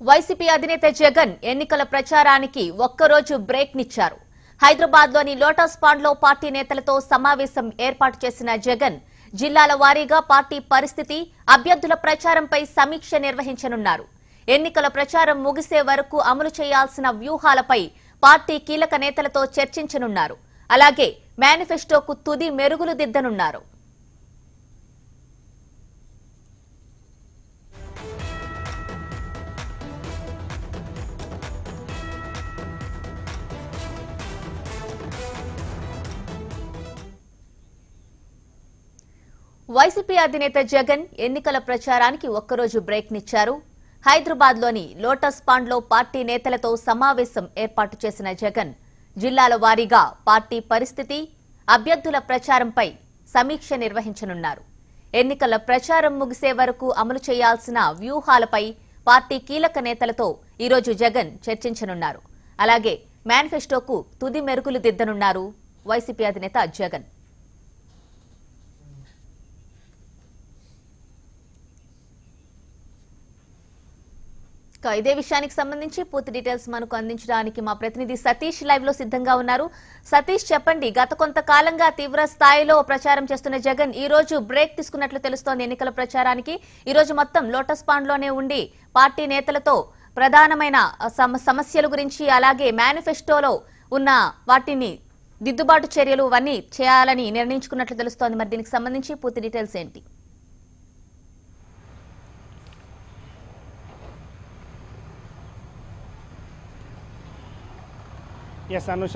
YCP అధినేత జగన్ ఎన్నికల ప్రచారానికి ఒక్కరోజు బ్రేక్ నిచ్చారు. హైదరాబాద్లోని లోటస్ పాండ్లో పార్టీ నేతలతో సమావేశం ఏర్పాటు చేసిన జగన్ జిల్లాల వారీగా పార్టీ పరిస్థితి, అభ్యర్థుల ప్రచారంపై సమీక్ష నిర్వహించనున్నారు. ఎన్నికల ప్రచారం ముగిసే వరకు అమలు చేయాల్సిన వ్యూహాలపై పార్టీ కీలక నేతలతో చర్చించనున్నారు. అలాగే మేనిఫెస్టోకు తుది మెరుగులు దిద్దనున్నారు. వైసీపీ అధినేత జగన్ ఎన్నికల ప్రచారానికి ఒక్కరోజు బ్రేక్ నిచ్చారు. హైదరాబాద్లోని లోటస్ పాండ్లో పార్టీ నేతలతో సమావేశం ఏర్పాటు చేసిన జగన్ జిల్లాల వారీగా పార్టీ పరిస్థితి, అభ్యర్థుల ప్రచారంపై సమీక్ష నిర్వహించనున్నారు. ఎన్నికల ప్రచారం ముగిసే వరకు అమలు చేయాల్సిన వ్యూహాలపై పార్టీ కీలక నేతలతో ఈరోజు జగన్ చర్చించనున్నారు. అలాగే మేనిఫెస్టోకు తుది మెరుగులు దిద్దనున్నారు వైసీపీ అధినేత జగన్. ఇదే విషయానికి సంబంధించి పూర్తి డీటెయిల్స్ మనకు అందించడానికి మా ప్రతినిధి సతీష్ లైవ్ లో సిద్ధంగా ఉన్నారు. సతీష్, చెప్పండి, గత కొంతకాలంగా తీవ్ర స్థాయిలో ప్రచారం చేస్తున్న జగన్ ఈ రోజు బ్రేక్ తీసుకున్నట్లు తెలుస్తోంది. ఎన్నికల ప్రచారానికి ఈ రోజు మొత్తం లోటస్ పాండ్ లోనే ఉండి పార్టీ నేతలతో ప్రధానమైన సమస్యల గురించి, అలాగే మేనిఫెస్టోలో ఉన్న వాటిని దిద్దుబాటు చర్యలు అవన్నీ చేయాలని నిర్ణయించుకున్నట్లు తెలుస్తోంది. మరి దీనికి సంబంధించి పూర్తి డీటెయిల్స్ ఏంటి? ఎస్ అనుష,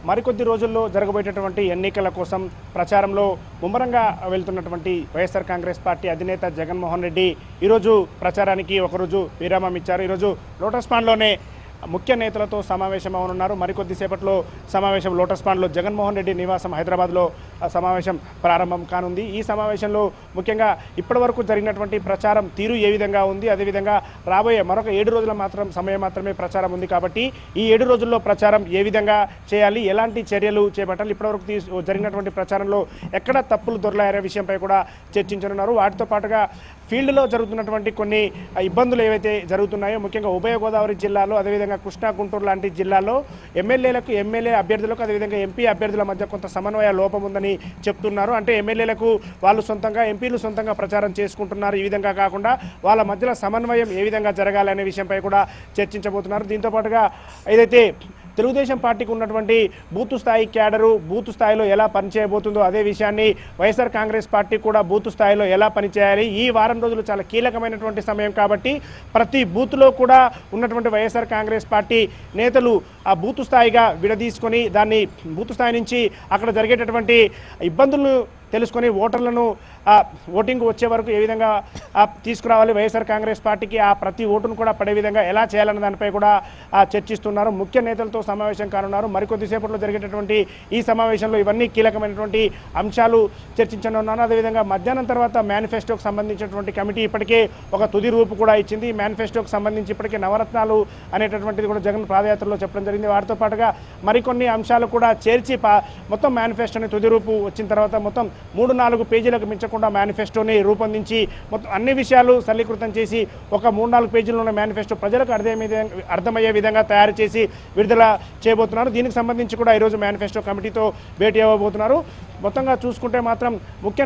మరికొద్ది రోజుల్లో జరగబోయేటటువంటి ఎన్నికల కోసం ప్రచారంలో ముమ్మరంగా వెళ్తున్నటువంటి వైఎస్ఆర్ కాంగ్రెస్ పార్టీ అధినేత జగన్మోహన్ రెడ్డి ఈరోజు ప్రచారానికి ఒకరోజు విరామం ఇచ్చారు. ఈరోజు లోటస్ పాండ్లోనే ముఖ్య నేతలతో సమావేశం అవనున్నారు. మరికొద్దిసేపట్లో సమావేశం లోటస్ పాండ్లో జగన్మోహన్ రెడ్డి నివాసం హైదరాబాద్లో సమావేశం ప్రారంభం కానుంది. ఈ సమావేశంలో ముఖ్యంగా ఇప్పటివరకు జరిగినటువంటి ప్రచారం తీరు ఏ విధంగా ఉంది, అదేవిధంగా రాబోయే మరొక 7 రోజుల సమయం మాత్రమే ప్రచారం ఉంది కాబట్టి ఈ 7 రోజుల్లో ప్రచారం ఏ విధంగా చేయాలి, ఎలాంటి చర్యలు చేపట్టాలి, ఇప్పటివరకు జరిగినటువంటి ప్రచారంలో ఎక్కడ తప్పులు దొరలాయనే విషయంపై కూడా చర్చించనున్నారు. వాటితో పాటుగా ఫీల్డ్లో జరుగుతున్నటువంటి కొన్ని ఇబ్బందులు ఏవైతే జరుగుతున్నాయో, ముఖ్యంగా ఉభయ గోదావరి జిల్లాలో, అదేవిధంగా కృష్ణా, గుంటూరు లాంటి జిల్లాల్లో ఎమ్మెల్యే అభ్యర్థులకు, అదేవిధంగా ఎంపీ అభ్యర్థుల మధ్య కొంత సమన్వయ లోపం ఉందని చెప్తున్నారు. అంటే ఎమ్మెల్యేలకు వాళ్ళు సొంతంగా, ఎంపీలు సొంతంగా ప్రచారం చేసుకుంటున్నారు. ఈ విధంగా కాకుండా వాళ్ళ మధ్యలో సమన్వయం ఏ విధంగా జరగాలి అనే విషయంపై కూడా చర్చించబోతున్నారు. దీంతో పాటుగా ఏదైతే తెలుగుదేశం పార్టీకి ఉన్నటువంటి బూత్ స్థాయి క్యాడరు బూత్ స్థాయిలో ఎలా పనిచేయబోతుందో అదే విషయాన్ని వైఎస్ఆర్ కాంగ్రెస్ పార్టీ కూడా బూత్ స్థాయిలో ఎలా పనిచేయాలి, ఈ వారం రోజులు చాలా కీలకమైనటువంటి సమయం కాబట్టి ప్రతి బూత్లో కూడా ఉన్నటువంటి వైఎస్ఆర్ కాంగ్రెస్ పార్టీ నేతలు ఆ బూత్ స్థాయిగా విడదీసుకొని దాన్ని బూత్ స్థాయి నుంచి అక్కడ జరిగేటటువంటి ఇబ్బందులను తెలుసుకొని ఓటర్లను ఓటింగ్ వచ్చే వరకు ఏ విధంగా తీసుకురావాలి, వైఎస్ఆర్ కాంగ్రెస్ పార్టీకి ఆ ప్రతి ఓటును కూడా పడే విధంగా ఎలా చేయాలన్న దానిపై కూడా చర్చిస్తున్నారు. ముఖ్య నేతలతో సమావేశం కానున్నారు. మరికొద్దిసేపట్లో జరిగేటటువంటి ఈ సమావేశంలో ఇవన్నీ కీలకమైనటువంటి అంశాలు చర్చించనున్నారు. అదేవిధంగా మధ్యాహ్నం తర్వాత మేనిఫెస్టోకి సంబంధించినటువంటి కమిటీ ఇప్పటికే ఒక తుది రూపు కూడా ఇచ్చింది. ఈ మేనిఫెస్టోకి సంబంధించి ఇప్పటికే నవరత్నాలు అనేటటువంటిది కూడా జగన్ పాదయాత్రలో చెప్పడం జరిగింది. వాటితో పాటుగా మరికొన్ని అంశాలు కూడా చేర్చి మొత్తం మేనిఫెస్టోని తుది రూపు వచ్చిన తర్వాత మొత్తం 3-4 పేజీలకు మించకుండా మేనిఫెస్టోని రూపొందించి మొత్తం అన్ని విషయాలు సరళీకృతం చేసి ఒక 3-4 పేజీల్లో ఉన్న మేనిఫెస్టో ప్రజలకు అర్థమయ్యే విధంగా తయారు చేసి విడుదల చేయబోతున్నారు. దీనికి సంబంధించి కూడా ఈరోజు మేనిఫెస్టో కమిటీతో భేటీ అవ్వబోతున్నారు. మొత్తంగా చూసుకుంటే మాత్రం ముఖ్య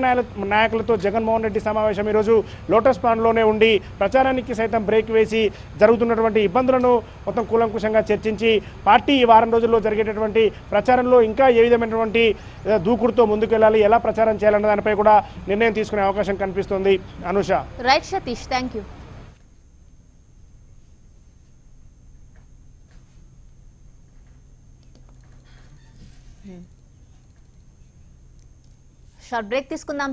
నాయకులతో జగన్మోహన్ రెడ్డి సమావేశం ఈరోజు లోటస్ పాండ్లోనే ఉండి ప్రచారానికి సైతం బ్రేక్ వేసి జరుగుతున్నటువంటి ఇబ్బందులను మొత్తం కూలంకుషంగా చర్చించి పార్టీ ఈ వారం రోజుల్లో జరిగేటటువంటి ప్రచారంలో ఇంకా ఏ విధమైనటువంటి దూకుడుతో ముందుకెళ్ళాలి, ఎలా ప్రచారం చేయాలన్న దానిపై కూడా నిర్ణయం తీసుకునే అవకాశం కనిపిస్తుంది. Anusha. Right Satish, thank you. Short break తీసుకుందాం.